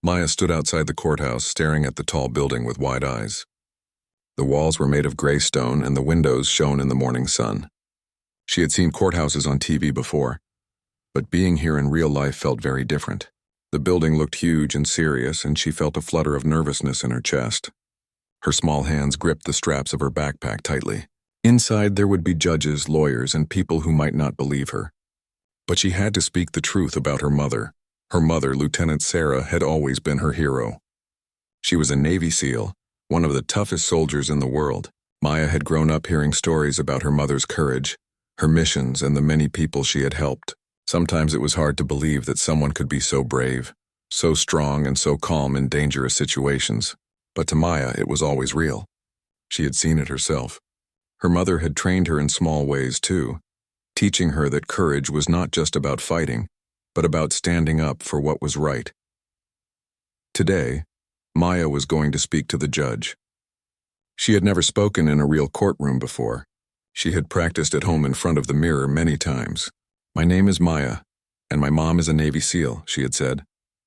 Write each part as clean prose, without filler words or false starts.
Maya stood outside the courthouse, staring at the tall building with wide eyes. The walls were made of gray stone and the windows shone in the morning sun. She had seen courthouses on TV before, but being here in real life felt very different. The building looked huge and serious, and she felt a flutter of nervousness in her chest. Her small hands gripped the straps of her backpack tightly. Inside there would be judges, lawyers, and people who might not believe her. But she had to speak the truth about her mother. Her mother, Lieutenant Sarah, had always been her hero. She was a Navy SEAL, one of the toughest soldiers in the world. Maya had grown up hearing stories about her mother's courage, her missions, and the many people she had helped. Sometimes it was hard to believe that someone could be so brave, so strong, and so calm in dangerous situations. But to Maya, it was always real. She had seen it herself. Her mother had trained her in small ways too, teaching her that courage was not just about fighting, but about standing up for what was right. Today, Maya was going to speak to the judge. She had never spoken in a real courtroom before. She had practiced at home in front of the mirror many times. "My name is Maya, and my mom is a Navy SEAL," she had said,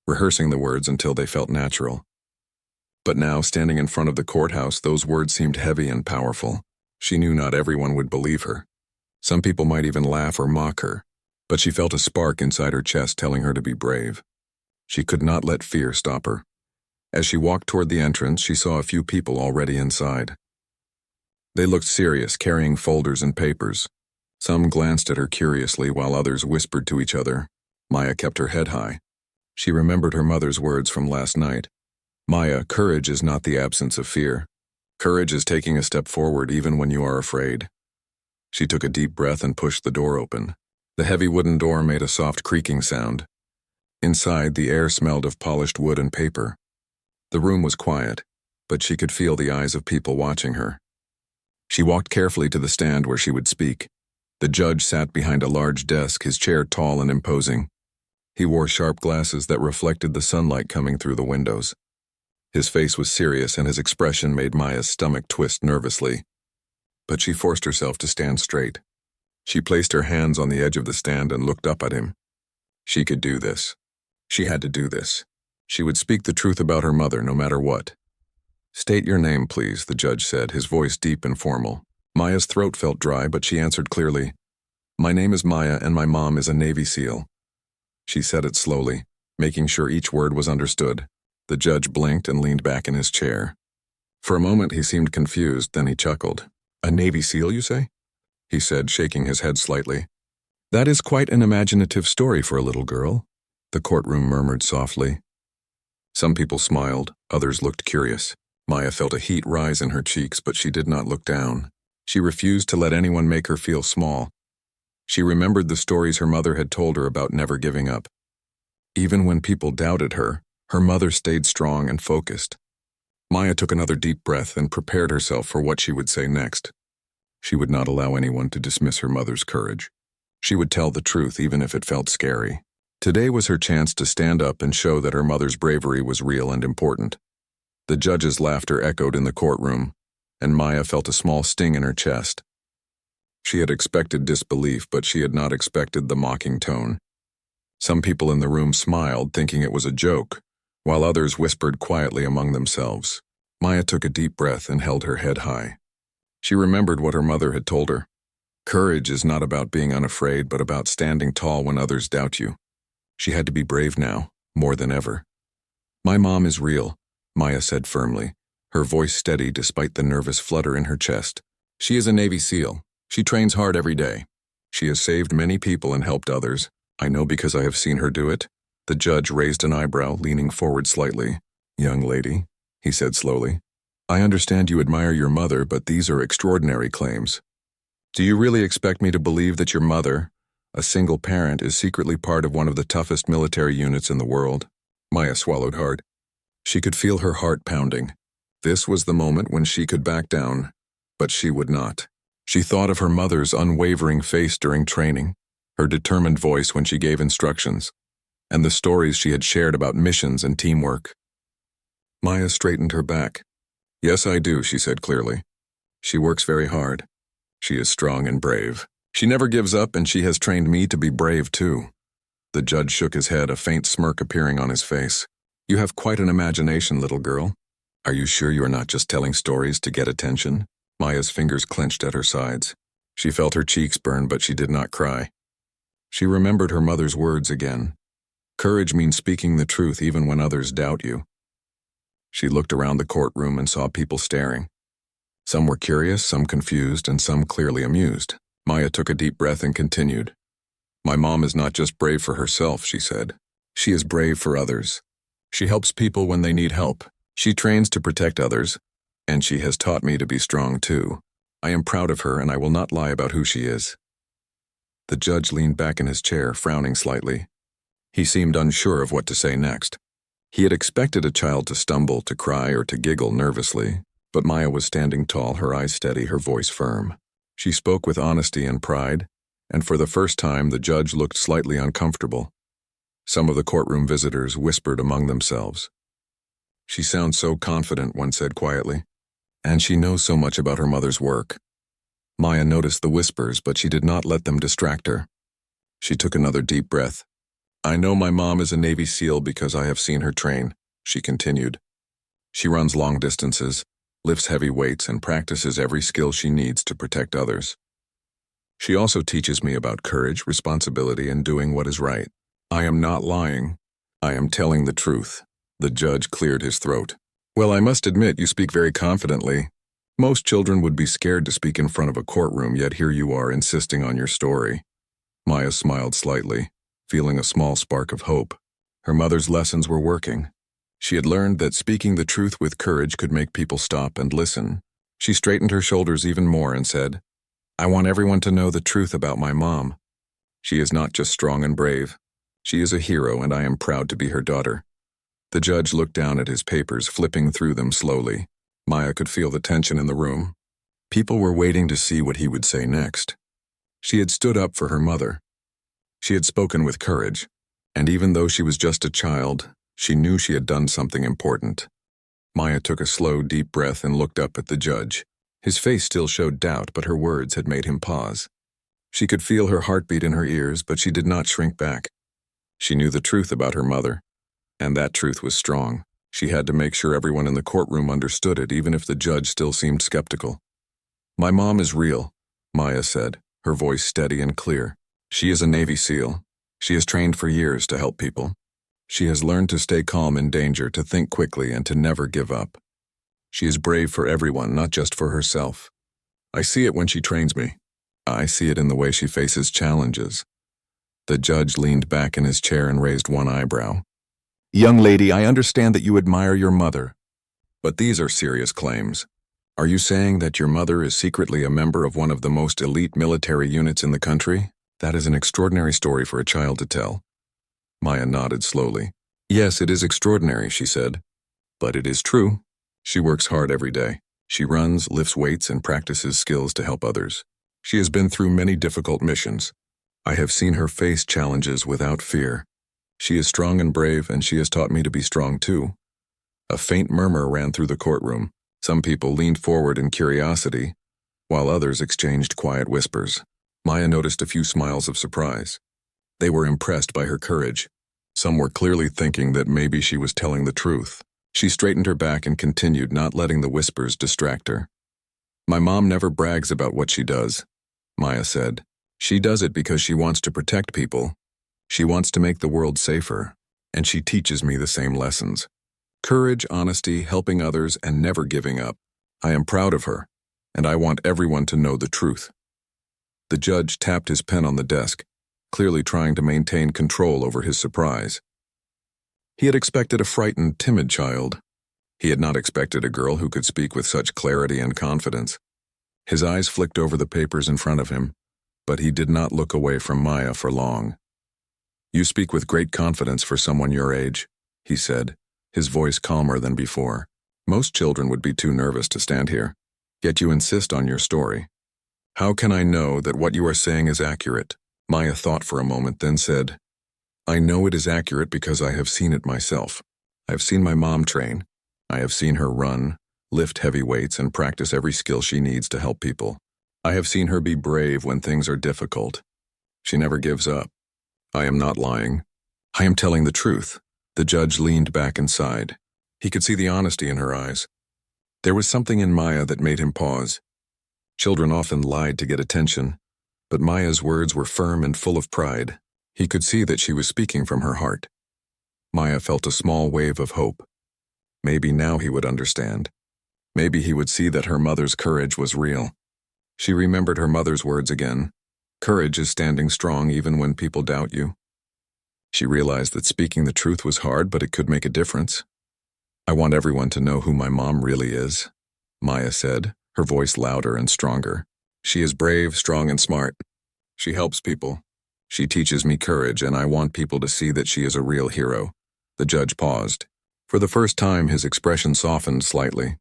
rehearsing the words until they felt natural. But now, standing in front of the courthouse, those words seemed heavy and powerful. She knew not everyone would believe her. Some people might even laugh or mock her, but she felt a spark inside her chest telling her to be brave. She could not let fear stop her. As she walked toward the entrance, she saw a few people already inside. They looked serious, carrying folders and papers. Some glanced at her curiously, while others whispered to each other. Maya kept her head high. She remembered her mother's words from last night. "Maya, courage is not the absence of fear. Courage is taking a step forward even when you are afraid." She took a deep breath and pushed the door open. The heavy wooden door made a soft creaking sound. Inside, the air smelled of polished wood and paper. The room was quiet, but she could feel the eyes of people watching her. She walked carefully to the stand where she would speak. The judge sat behind a large desk, his chair tall and imposing. He wore sharp glasses that reflected the sunlight coming through the windows. His face was serious, and his expression made Maya's stomach twist nervously. But she forced herself to stand straight. She placed her hands on the edge of the stand and looked up at him. She could do this. She had to do this. She would speak the truth about her mother, no matter what. "State your name, please," the judge said, his voice deep and formal. Maya's throat felt dry, but she answered clearly. "My name is Maya, and my mom is a Navy SEAL." She said it slowly, making sure each word was understood. The judge blinked and leaned back in his chair. For a moment he seemed confused, then he chuckled. "A Navy SEAL, you say?" he said, shaking his head slightly. "That is quite an imaginative story for a little girl," the courtroom murmured softly. Some people smiled, others looked curious. Maya felt a heat rise in her cheeks, but she did not look down. She refused to let anyone make her feel small. She remembered the stories her mother had told her about never giving up. Even when people doubted her, her mother stayed strong and focused. Maya took another deep breath and prepared herself for what she would say next. She would not allow anyone to dismiss her mother's courage. She would tell the truth even if it felt scary. Today was her chance to stand up and show that her mother's bravery was real and important. The judge's laughter echoed in the courtroom, and Maya felt a small sting in her chest. She had expected disbelief, but she had not expected the mocking tone. Some people in the room smiled, thinking it was a joke, while others whispered quietly among themselves. Maya took a deep breath and held her head high. She remembered what her mother had told her. Courage is not about being unafraid, but about standing tall when others doubt you. She had to be brave now, more than ever. "My mom is real," Maya said firmly, her voice steady despite the nervous flutter in her chest. "She is a Navy SEAL. She trains hard every day. She has saved many people and helped others. I know because I have seen her do it." The judge raised an eyebrow, leaning forward slightly. "Young lady," he said slowly, "I understand you admire your mother, but these are extraordinary claims. Do you really expect me to believe that your mother, a single parent, is secretly part of one of the toughest military units in the world?" Maya swallowed hard. She could feel her heart pounding. This was the moment when she could back down, but she would not. She thought of her mother's unwavering face during training, her determined voice when she gave instructions, and the stories she had shared about missions and teamwork. Maya straightened her back. "Yes, I do," she said clearly. "She works very hard. She is strong and brave. She never gives up, and she has trained me to be brave too." The judge shook his head, a faint smirk appearing on his face. You have quite an imagination, little girl. Are you sure you are not just telling stories to get attention? Maya's fingers clenched at her sides. She felt her cheeks burn, but she did not cry. She remembered her mother's words again. Courage means speaking the truth even when others doubt you. She looked around the courtroom and saw people staring. Some were curious, some confused, and some clearly amused. Maya took a deep breath and continued. My mom is not just brave for herself, she said. She is brave for others. She helps people when they need help. She trains to protect others, and she has taught me to be strong too. I am proud of her, and I will not lie about who she is. The judge leaned back in his chair, frowning slightly. He seemed unsure of what to say next. He had expected a child to stumble, to cry, or to giggle nervously, but Maya was standing tall, her eyes steady, her voice firm. She spoke with honesty and pride, and for the first time the judge looked slightly uncomfortable. Some of the courtroom visitors whispered among themselves. She sounds so confident, one said quietly. And she knows so much about her mother's work. Maya noticed the whispers, but she did not let them distract her. She took another deep breath. I know my mom is a Navy SEAL because I have seen her train, she continued. She runs long distances, lifts heavy weights, and practices every skill she needs to protect others. She also teaches me about courage, responsibility, and doing what is right. I am not lying. I am telling the truth. The judge cleared his throat. Well, I must admit, you speak very confidently. Most children would be scared to speak in front of a courtroom, yet here you are insisting on your story. Maya smiled slightly, feeling a small spark of hope. Her mother's lessons were working. She had learned that speaking the truth with courage could make people stop and listen. She straightened her shoulders even more and said, I want everyone to know the truth about my mom. She is not just strong and brave. She is a hero, and I am proud to be her daughter. The judge looked down at his papers, flipping through them slowly. Maya could feel the tension in the room. People were waiting to see what he would say next. She had stood up for her mother. She had spoken with courage, and even though she was just a child, she knew she had done something important. Maya took a slow, deep breath and looked up at the judge. His face still showed doubt, but her words had made him pause. She could feel her heartbeat in her ears, but she did not shrink back. She knew the truth about her mother, and that truth was strong. She had to make sure everyone in the courtroom understood it, even if the judge still seemed skeptical. My mom is real, Maya said, her voice steady and clear. She is a Navy SEAL. She has trained for years to help people. She has learned to stay calm in danger, to think quickly, and to never give up. She is brave for everyone, not just for herself. I see it when she trains me. I see it in the way she faces challenges. The judge leaned back in his chair and raised one eyebrow. Young lady, I understand that you admire your mother, but these are serious claims. Are you saying that your mother is secretly a member of one of the most elite military units in the country? That is an extraordinary story for a child to tell. Maya nodded slowly. Yes, it is extraordinary, she said. But it is true. She works hard every day. She runs, lifts weights, and practices skills to help others. She has been through many difficult missions. I have seen her face challenges without fear. She is strong and brave, and she has taught me to be strong too. A faint murmur ran through the courtroom. Some people leaned forward in curiosity, while others exchanged quiet whispers. Maya noticed a few smiles of surprise. They were impressed by her courage. Some were clearly thinking that maybe she was telling the truth. She straightened her back and continued, not letting the whispers distract her. My mom never brags about what she does, Maya said. She does it because she wants to protect people. She wants to make the world safer, and she teaches me the same lessons. Courage, honesty, helping others, and never giving up. I am proud of her, and I want everyone to know the truth. The judge tapped his pen on the desk, clearly trying to maintain control over his surprise. He had expected a frightened, timid child. He had not expected a girl who could speak with such clarity and confidence. His eyes flicked over the papers in front of him, but he did not look away from Maya for long. You speak with great confidence for someone your age, he said, his voice calmer than before. Most children would be too nervous to stand here, yet you insist on your story. How can I know that what you are saying is accurate? Maya thought for a moment, then said, I know it is accurate because I have seen it myself. I have seen my mom train. I have seen her run, lift heavy weights, and practice every skill she needs to help people. I have seen her be brave when things are difficult. She never gives up. I am not lying. I am telling the truth. The judge leaned back inside. He could see the honesty in her eyes. There was something in Maya that made him pause. Children often lied to get attention, but Maya's words were firm and full of pride. He could see that she was speaking from her heart. Maya felt a small wave of hope. Maybe now he would understand. Maybe he would see that her mother's courage was real. She remembered her mother's words again. Courage is standing strong even when people doubt you. She realized that speaking the truth was hard, but it could make a difference. I want everyone to know who my mom really is, Maya said, her voice louder and stronger. She is brave, strong, and smart. She helps people. She teaches me courage, and I want people to see that she is a real hero. The judge paused. For the first time, his expression softened slightly.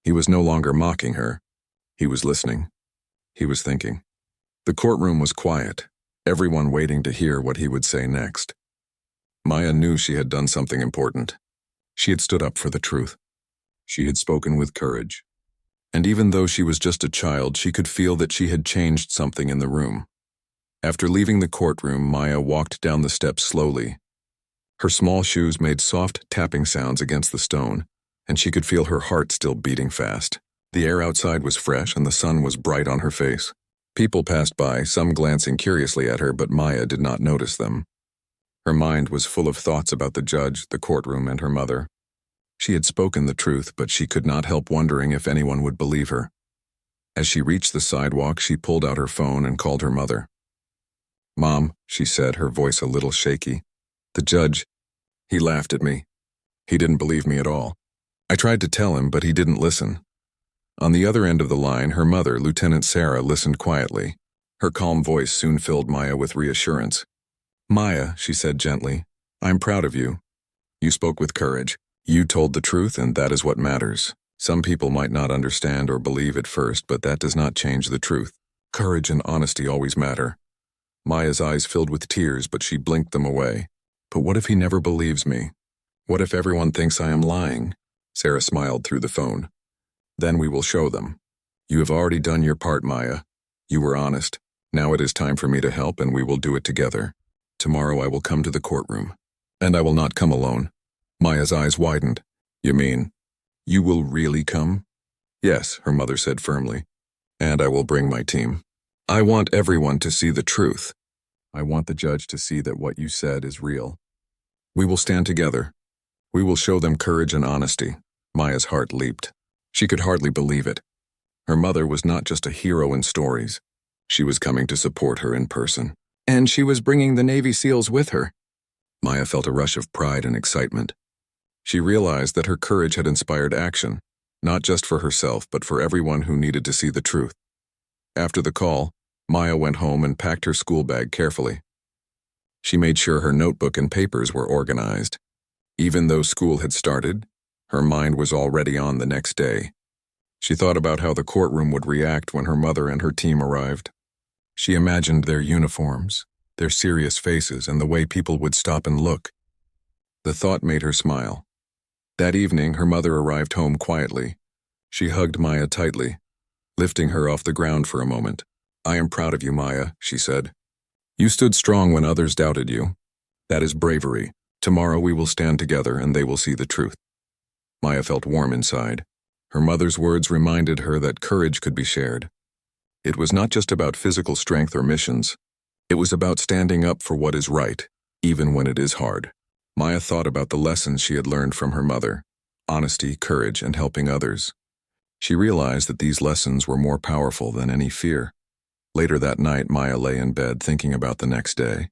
He was no longer mocking her. He was listening. He was thinking. The courtroom was quiet, everyone waiting to hear what he would say next. Maya knew she had done something important. She had stood up for the truth. She had spoken with courage. And even though she was just a child, she could feel that she had changed something in the room. After leaving the courtroom, Maya walked down the steps slowly. Her small shoes made soft tapping sounds against the stone, and she could feel her heart still beating fast. The air outside was fresh and the sun was bright on her face. People passed by, some glancing curiously at her, but Maya did not notice them. Her mind was full of thoughts about the judge, the courtroom, and her mother. She had spoken the truth, but she could not help wondering if anyone would believe her. As she reached the sidewalk, she pulled out her phone and called her mother. "Mom," she said, her voice a little shaky. "The judge, he laughed at me. He didn't believe me at all. I tried to tell him, but he didn't listen." On the other end of the line, her mother, Lieutenant Sarah, listened quietly. Her calm voice soon filled Maya with reassurance. "Maya," she said gently, "I'm proud of you. You spoke with courage. You told the truth, and that is what matters. Some people might not understand or believe at first, but that does not change the truth. Courage and honesty always matter." Maya's eyes filled with tears, but she blinked them away. "But what if he never believes me? What if everyone thinks I am lying?" Sarah smiled through the phone. "Then we will show them. You have already done your part, Maya. You were honest. Now it is time for me to help, and we will do it together. Tomorrow I will come to the courtroom. And I will not come alone." Maya's eyes widened. "You mean, you will really come?" "Yes," her mother said firmly. "And I will bring my team. I want everyone to see the truth. I want the judge to see that what you said is real. We will stand together. We will show them courage and honesty." Maya's heart leaped. She could hardly believe it. Her mother was not just a hero in stories. She was coming to support her in person. And she was bringing the Navy SEALs with her. Maya felt a rush of pride and excitement. She realized that her courage had inspired action, not just for herself, but for everyone who needed to see the truth. After the call, Maya went home and packed her school bag carefully. She made sure her notebook and papers were organized. Even though school had started, her mind was already on the next day. She thought about how the courtroom would react when her mother and her team arrived. She imagined their uniforms, their serious faces, and the way people would stop and look. The thought made her smile. That evening, her mother arrived home quietly. She hugged Maya tightly, lifting her off the ground for a moment. "I am proud of you, Maya," she said. "You stood strong when others doubted you. That is bravery. Tomorrow we will stand together and they will see the truth." Maya felt warm inside. Her mother's words reminded her that courage could be shared. It was not just about physical strength or missions. It was about standing up for what is right, even when it is hard. Maya thought about the lessons she had learned from her mother: honesty, courage, and helping others. She realized that these lessons were more powerful than any fear. Later that night, Maya lay in bed thinking about the next day.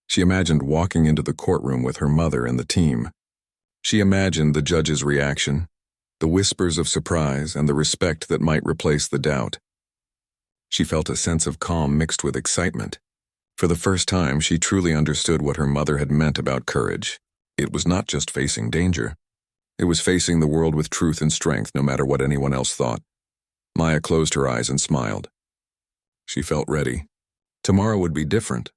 She imagined walking into the courtroom with her mother and the team. She imagined the judge's reaction, the whispers of surprise, and the respect that might replace the doubt. She felt a sense of calm mixed with excitement. For the first time, she truly understood what her mother had meant about courage. It was not just facing danger. It was facing the world with truth and strength, no matter what anyone else thought. Maya closed her eyes and smiled. She felt ready. Tomorrow would be different.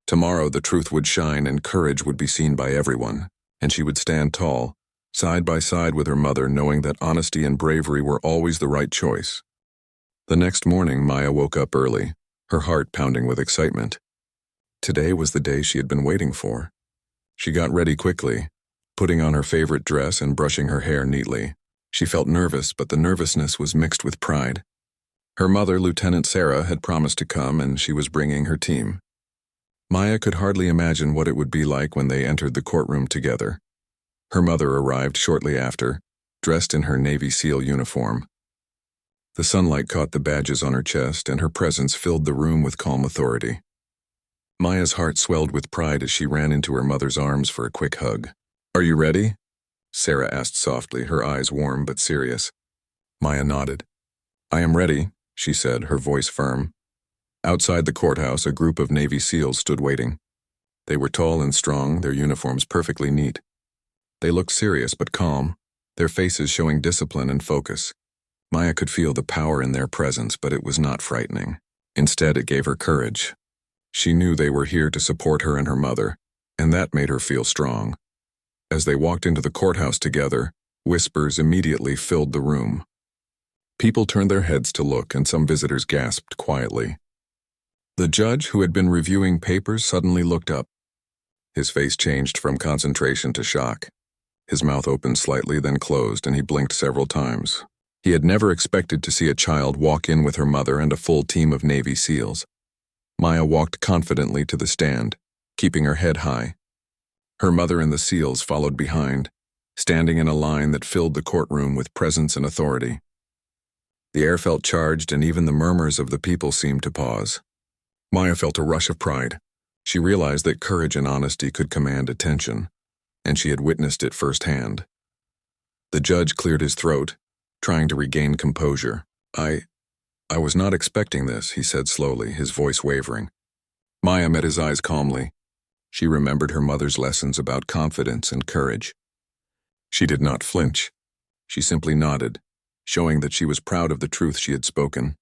Tomorrow the truth would shine and courage would be seen by everyone, and she would stand tall, side by side with her mother, knowing that honesty and bravery were always the right choice. The next morning, Maya woke up early, her heart pounding with excitement. Today was the day she had been waiting for. She got ready quickly, putting on her favorite dress and brushing her hair neatly. She felt nervous, but the nervousness was mixed with pride. Her mother, Lieutenant Sarah, had promised to come, and she was bringing her team. Maya could hardly imagine what it would be like when they entered the courtroom together. Her mother arrived shortly after, dressed in her Navy SEAL uniform. The sunlight caught the badges on her chest, and her presence filled the room with calm authority. Maya's heart swelled with pride as she ran into her mother's arms for a quick hug. "Are you ready?" Sarah asked softly, her eyes warm but serious. Maya nodded. "I am ready," she said, her voice firm. Outside the courthouse, a group of Navy SEALs stood waiting. They were tall and strong, their uniforms perfectly neat. They looked serious but calm, their faces showing discipline and focus. Maya could feel the power in their presence, but it was not frightening. Instead, it gave her courage. She knew they were here to support her and her mother, and that made her feel strong. As they walked into the courthouse together, whispers immediately filled the room. People turned their heads to look, and some visitors gasped quietly. The judge, who had been reviewing papers, suddenly looked up. His face changed from concentration to shock. His mouth opened slightly, then closed, and he blinked several times. He had never expected to see a child walk in with her mother and a full team of Navy SEALs. Maya walked confidently to the stand, keeping her head high. Her mother and the SEALs followed behind, standing in a line that filled the courtroom with presence and authority. The air felt charged, and even the murmurs of the people seemed to pause. Maya felt a rush of pride. She realized that courage and honesty could command attention, and she had witnessed it firsthand. The judge cleared his throat, trying to regain composure. I was not expecting this," he said slowly, his voice wavering. Maya met his eyes calmly. She remembered her mother's lessons about confidence and courage. She did not flinch. She simply nodded, showing that she was proud of the truth she had spoken.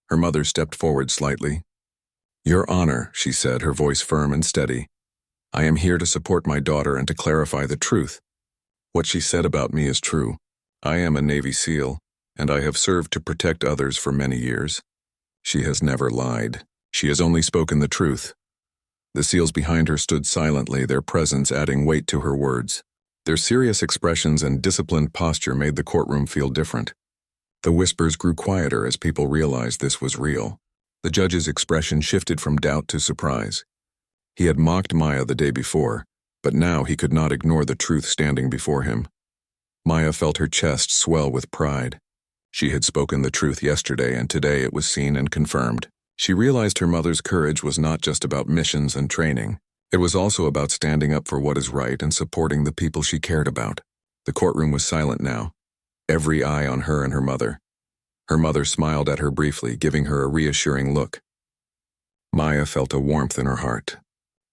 Her mother stepped forward slightly. "Your Honor," she said, her voice firm and steady. "I am here to support my daughter and to clarify the truth. What she said about me is true. I am a Navy SEAL, and I have served to protect others for many years. She has never lied. She has only spoken the truth." The SEALs behind her stood silently, their presence adding weight to her words. Their serious expressions and disciplined posture made the courtroom feel different. The whispers grew quieter as people realized this was real. The judge's expression shifted from doubt to surprise. He had mocked Maya the day before, but now he could not ignore the truth standing before him. Maya felt her chest swell with pride. She had spoken the truth yesterday, and today it was seen and confirmed. She realized her mother's courage was not just about missions and training. It was also about standing up for what is right and supporting the people she cared about. The courtroom was silent now, every eye on her and her mother. Her mother smiled at her briefly, giving her a reassuring look. Maya felt a warmth in her heart.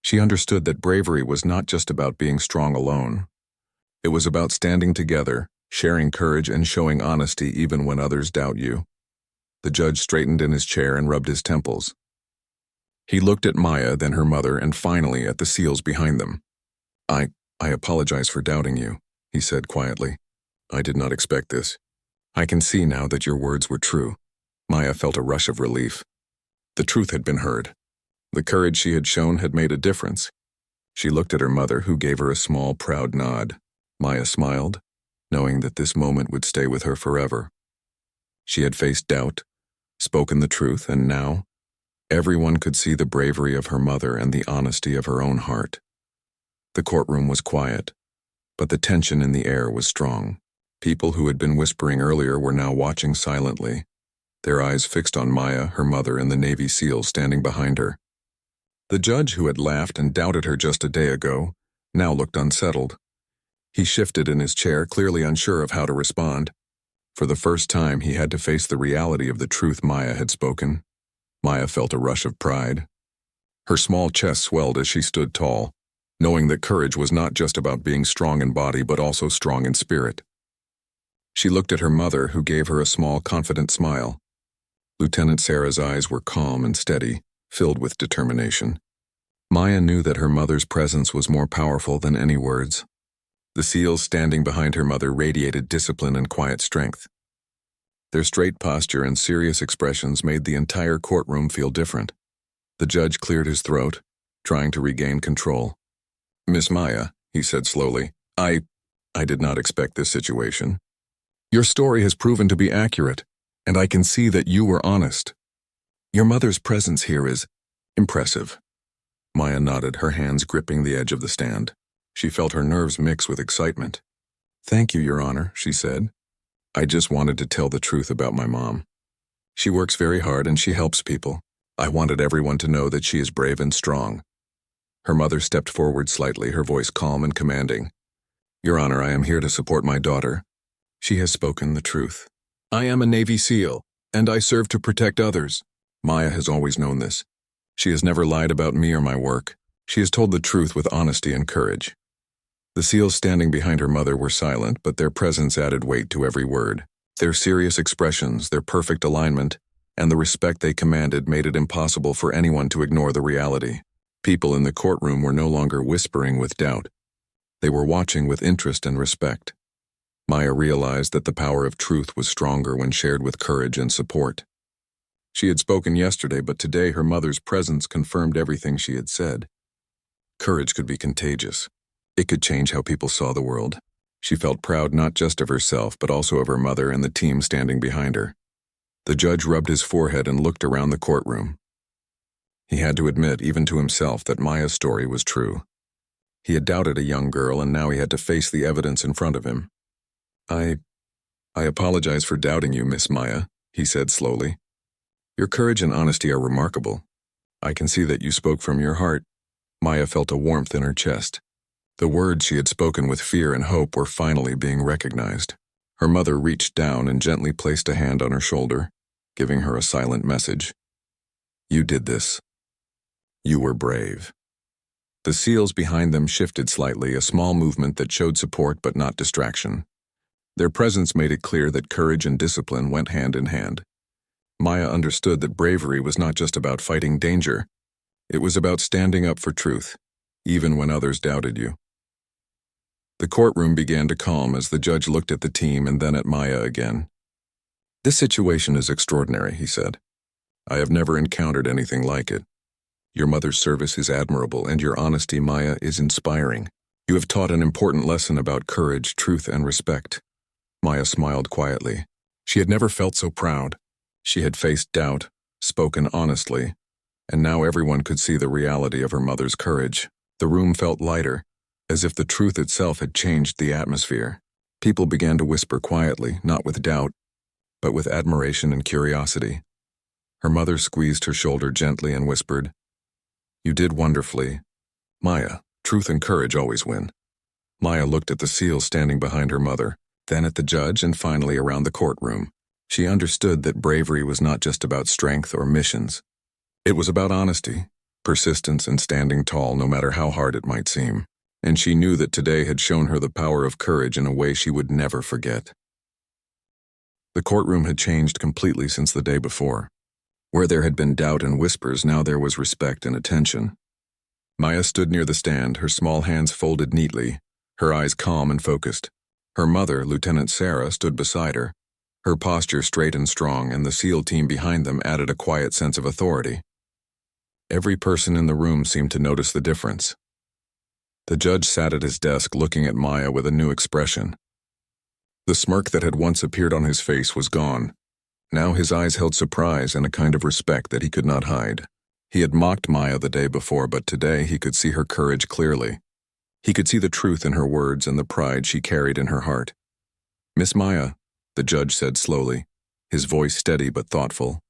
She understood that bravery was not just about being strong alone. It was about standing together, sharing courage, and showing honesty even when others doubt you. The judge straightened in his chair and rubbed his temples. He looked at Maya, then her mother, and finally at the SEALs behind them. I apologize for doubting you," he said quietly. "I did not expect this. I can see now that your words were true." Maya felt a rush of relief. The truth had been heard. The courage she had shown had made a difference. She looked at her mother, who gave her a small, proud nod. Maya smiled, knowing that this moment would stay with her forever. She had faced doubt, spoken the truth, and now, everyone could see the bravery of her mother and the honesty of her own heart. The courtroom was quiet, but the tension in the air was strong. People who had been whispering earlier were now watching silently, their eyes fixed on Maya, her mother, and the Navy SEAL standing behind her. The judge, who had laughed and doubted her just a day ago, now looked unsettled. He shifted in his chair, clearly unsure of how to respond. For the first time, he had to face the reality of the truth Maya had spoken. Maya felt a rush of pride. Her small chest swelled as she stood tall, knowing that courage was not just about being strong in body but also strong in spirit. She looked at her mother, who gave her a small, confident smile. Lieutenant Sarah's eyes were calm and steady, filled with determination. Maya knew that her mother's presence was more powerful than any words. The SEALs standing behind her mother radiated discipline and quiet strength. Their straight posture and serious expressions made the entire courtroom feel different. The judge cleared his throat, trying to regain control. "Miss Maya," he said slowly, I did not expect this situation. Your story has proven to be accurate, and I can see that you were honest. Your mother's presence here is impressive." Maya nodded, her hands gripping the edge of the stand. She felt her nerves mix with excitement. "Thank you, Your Honor," she said. "I just wanted to tell the truth about my mom. She works very hard and she helps people. I wanted everyone to know that she is brave and strong." Her mother stepped forward slightly, her voice calm and commanding. "Your Honor, I am here to support my daughter. She has spoken the truth. I am a Navy SEAL, and I serve to protect others. Maya has always known this. She has never lied about me or my work. She has told the truth with honesty and courage." The SEALs standing behind her mother were silent, but their presence added weight to every word. Their serious expressions, their perfect alignment, and the respect they commanded made it impossible for anyone to ignore the reality. People in the courtroom were no longer whispering with doubt. They were watching with interest and respect. Maya realized that the power of truth was stronger when shared with courage and support. She had spoken yesterday, but today her mother's presence confirmed everything she had said. Courage could be contagious. It could change how people saw the world. She felt proud not just of herself, but also of her mother and the team standing behind her. The judge rubbed his forehead and looked around the courtroom. He had to admit, even to himself, that Maya's story was true. He had doubted a young girl, and now he had to face the evidence in front of him. I apologize for doubting you, Miss Maya," he said slowly. "Your courage and honesty are remarkable. I can see that you spoke from your heart." Maya felt a warmth in her chest. The words she had spoken with fear and hope were finally being recognized. Her mother reached down and gently placed a hand on her shoulder, giving her a silent message. "You did this. You were brave." The SEALs behind them shifted slightly, a small movement that showed support but not distraction. Their presence made it clear that courage and discipline went hand in hand. Maya understood that bravery was not just about fighting danger. It was about standing up for truth, even when others doubted you. The courtroom began to calm as the judge looked at the team and then at Maya again. "This situation is extraordinary," he said. "I have never encountered anything like it. Your mother's service is admirable, and your honesty, Maya, is inspiring. You have taught an important lesson about courage, truth, and respect." Maya smiled quietly. She had never felt so proud. She had faced doubt, spoken honestly, and now everyone could see the reality of her mother's courage. The room felt lighter, as if the truth itself had changed the atmosphere. People began to whisper quietly, not with doubt, but with admiration and curiosity. Her mother squeezed her shoulder gently and whispered, "You did wonderfully. Maya, truth and courage always win." Maya looked at the SEALs standing behind her mother, then at the judge, and finally around the courtroom. She understood that bravery was not just about strength or missions. It was about honesty, persistence, and standing tall no matter how hard it might seem. And she knew that today had shown her the power of courage in a way she would never forget. The courtroom had changed completely since the day before. Where there had been doubt and whispers, now there was respect and attention. Maya stood near the stand, her small hands folded neatly, her eyes calm and focused. Her mother, Lieutenant Sarah, stood beside her, her posture straight and strong, and the SEAL team behind them added a quiet sense of authority. Every person in the room seemed to notice the difference. The judge sat at his desk looking at Maya with a new expression. The smirk that had once appeared on his face was gone. Now his eyes held surprise and a kind of respect that he could not hide. He had mocked Maya the day before, but today he could see her courage clearly. He could see the truth in her words and the pride she carried in her heart. "Miss Maya," the judge said slowly, his voice steady but thoughtful,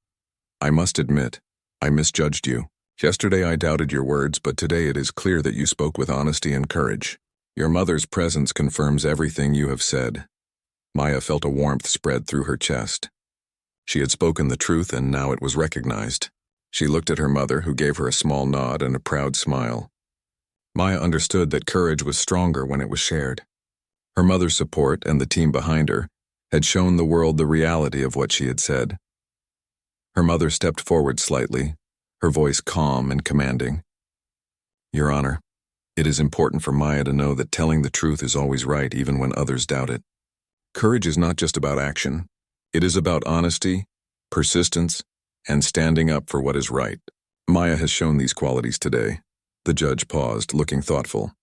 "I must admit, I misjudged you. Yesterday I doubted your words, but today it is clear that you spoke with honesty and courage. Your mother's presence confirms everything you have said." Maya felt a warmth spread through her chest. She had spoken the truth, and now it was recognized. She looked at her mother, who gave her a small nod and a proud smile. Maya understood that courage was stronger when it was shared. Her mother's support and the team behind her had shown the world the reality of what she had said. Her mother stepped forward slightly, her voice calm and commanding. "Your Honor, it is important for Maya to know that telling the truth is always right, even when others doubt it. Courage is not just about action. It is about honesty, persistence, and standing up for what is right. Maya has shown these qualities today." The judge paused, looking thoughtful.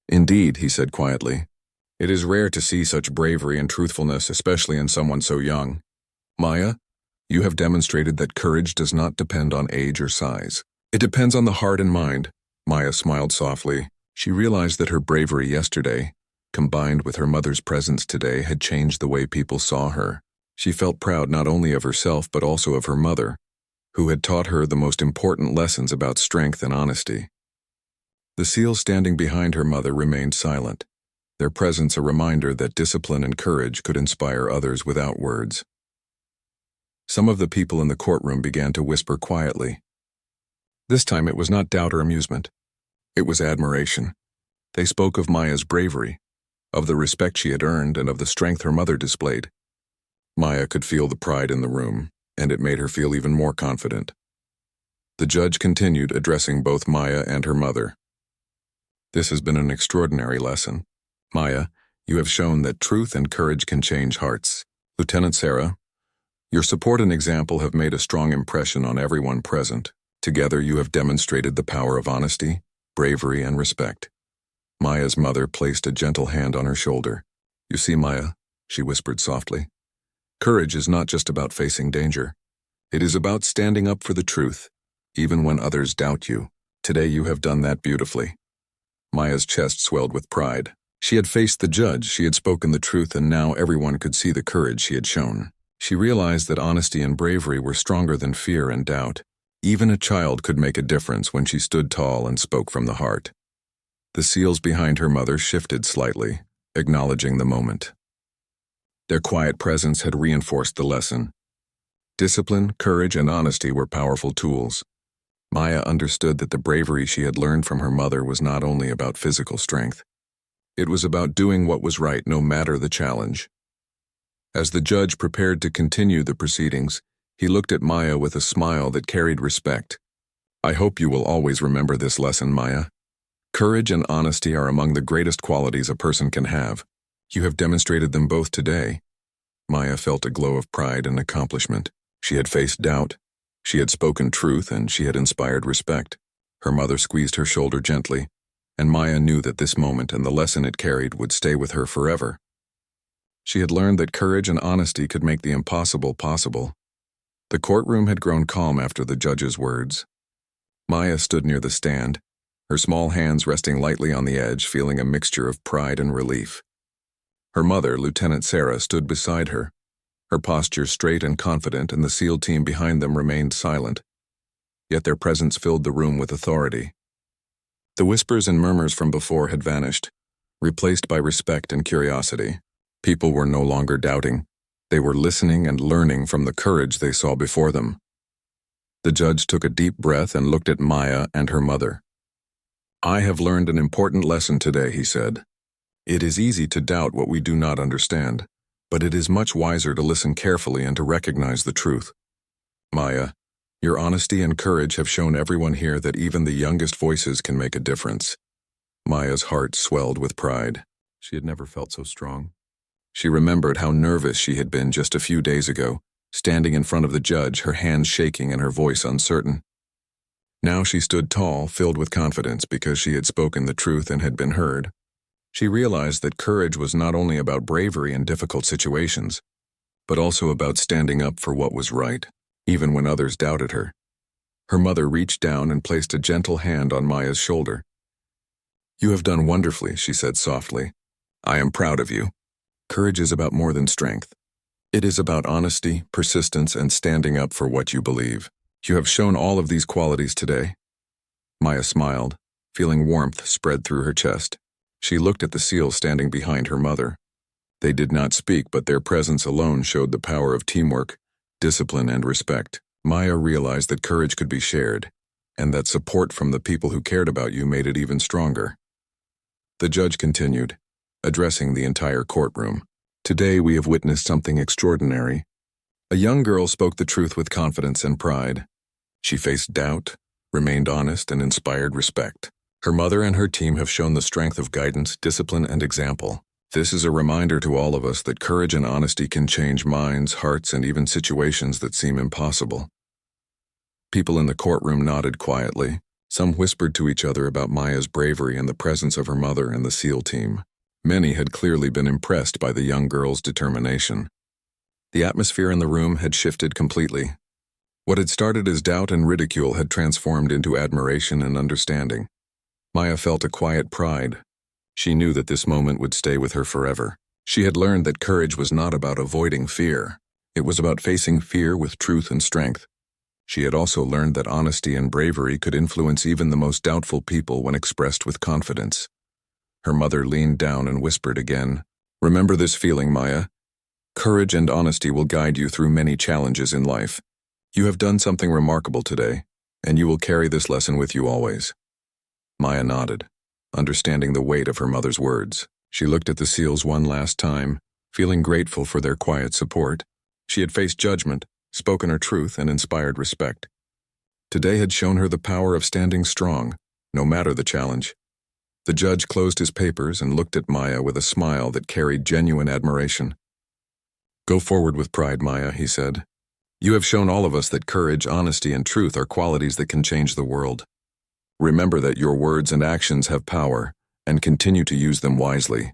"Indeed," he said quietly, It is rare to see such bravery and truthfulness, especially in someone so young. Maya, you have demonstrated that courage does not depend on age or size. It depends on the heart and mind. Maya smiled softly. She realized that her bravery yesterday, combined with her mother's presence today, had changed the way people saw her. She felt proud not only of herself but also of her mother, who had taught her the most important lessons about strength and honesty. The SEALs standing behind her mother remained silent, their presence a reminder that discipline and courage could inspire others without words. Some of the people in the courtroom began to whisper quietly. This time it was not doubt or amusement. It was admiration. They spoke of Maya's bravery, of the respect she had earned, and of the strength her mother displayed. Maya could feel the pride in the room, and it made her feel even more confident. The judge continued, addressing both Maya and her mother. This has been an extraordinary lesson. Maya, you have shown that truth and courage can change hearts. Lieutenant Sarah, your support and example have made a strong impression on everyone present. Together you have demonstrated the power of honesty, bravery, and respect. Maya's mother placed a gentle hand on her shoulder. You see, Maya, she whispered softly, courage is not just about facing danger. It is about standing up for the truth, even when others doubt you. Today you have done that beautifully. Maya's chest swelled with pride. She had faced the judge, she had spoken the truth, and now everyone could see the courage she had shown. She realized that honesty and bravery were stronger than fear and doubt. Even a child could make a difference when she stood tall and spoke from the heart. The SEALs behind her mother shifted slightly, acknowledging the moment. Their quiet presence had reinforced the lesson. Discipline, courage, and honesty were powerful tools. Maya understood that the bravery she had learned from her mother was not only about physical strength. It was about doing what was right no matter the challenge. As the judge prepared to continue the proceedings, he looked at Maya with a smile that carried respect. I hope you will always remember this lesson, Maya. Courage and honesty are among the greatest qualities a person can have. You have demonstrated them both today. Maya felt a glow of pride and accomplishment. She had faced doubt. She had spoken truth, and she had inspired respect. Her mother squeezed her shoulder gently, and Maya knew that this moment and the lesson it carried would stay with her forever. She had learned that courage and honesty could make the impossible possible. The courtroom had grown calm after the judge's words. Maya stood near the stand, her small hands resting lightly on the edge, feeling a mixture of pride and relief. Her mother, Lieutenant Sarah, stood beside her, her posture straight and confident, and the SEAL team behind them remained silent. Yet their presence filled the room with authority. The whispers and murmurs from before had vanished, replaced by respect and curiosity. People were no longer doubting. They were listening and learning from the courage they saw before them. The judge took a deep breath and looked at Maya and her mother. I have learned an important lesson today, he said. It is easy to doubt what we do not understand, but it is much wiser to listen carefully and to recognize the truth. Maya, your honesty and courage have shown everyone here that even the youngest voices can make a difference. Maya's heart swelled with pride. She had never felt so strong. She remembered how nervous she had been just a few days ago, standing in front of the judge, her hands shaking and her voice uncertain. Now she stood tall, filled with confidence because she had spoken the truth and had been heard. She realized that courage was not only about bravery in difficult situations, but also about standing up for what was right, even when others doubted her. Her mother reached down and placed a gentle hand on Maya's shoulder. You have done wonderfully, she said softly. I am proud of you. Courage is about more than strength. It is about honesty, persistence, and standing up for what you believe. You have shown all of these qualities today. Maya smiled, feeling warmth spread through her chest. She looked at the SEALs standing behind her mother. They did not speak, but their presence alone showed the power of teamwork, discipline, and respect. Maya realized that courage could be shared, and that support from the people who cared about you made it even stronger. The judge continued, addressing the entire courtroom. Today we have witnessed something extraordinary. A young girl spoke the truth with confidence and pride. She faced doubt, remained honest, and inspired respect. Her mother and her team have shown the strength of guidance, discipline, and example. This is a reminder to all of us that courage and honesty can change minds, hearts, and even situations that seem impossible. People in the courtroom nodded quietly. Some whispered to each other about Maya's bravery and the presence of her mother and the SEAL team. Many had clearly been impressed by the young girl's determination. The atmosphere in the room had shifted completely. What had started as doubt and ridicule had transformed into admiration and understanding. Maya felt a quiet pride. She knew that this moment would stay with her forever. She had learned that courage was not about avoiding fear. It was about facing fear with truth and strength. She had also learned that honesty and bravery could influence even the most doubtful people when expressed with confidence. Her mother leaned down and whispered again, "Remember this feeling, Maya. Courage and honesty will guide you through many challenges in life. You have done something remarkable today, and you will carry this lesson with you always." Maya nodded, understanding the weight of her mother's words. She looked at the seals one last time, feeling grateful for their quiet support. She had faced judgment, spoken her truth, and inspired respect. Today had shown her the power of standing strong, no matter the challenge. The judge closed his papers and looked at Maya with a smile that carried genuine admiration. "Go forward with pride, Maya," he said. "You have shown all of us that courage, honesty, and truth are qualities that can change the world. Remember that your words and actions have power, and continue to use them wisely."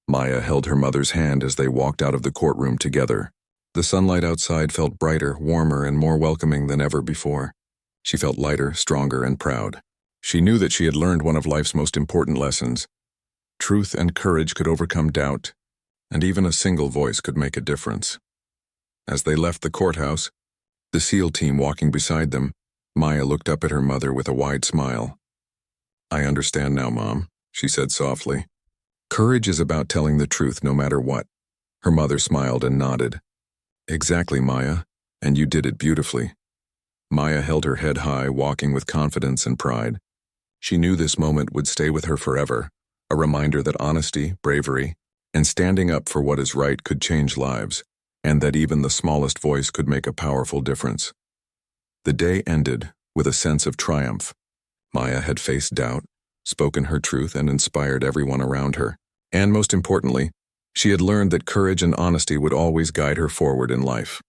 Maya held her mother's hand as they walked out of the courtroom together. The sunlight outside felt brighter, warmer, and more welcoming than ever before. She felt lighter, stronger, and proud. She knew that she had learned one of life's most important lessons. Truth and courage could overcome doubt, and even a single voice could make a difference. As they left the courthouse, the SEAL team walking beside them, Maya looked up at her mother with a wide smile. "I understand now, Mom," she said softly. "Courage is about telling the truth no matter what." Her mother smiled and nodded. "Exactly, Maya, and you did it beautifully." Maya held her head high, walking with confidence and pride. She knew this moment would stay with her forever, a reminder that honesty, bravery, and standing up for what is right could change lives, and that even the smallest voice could make a powerful difference. The day ended with a sense of triumph. Maya had faced doubt, spoken her truth, and inspired everyone around her. And most importantly, she had learned that courage and honesty would always guide her forward in life.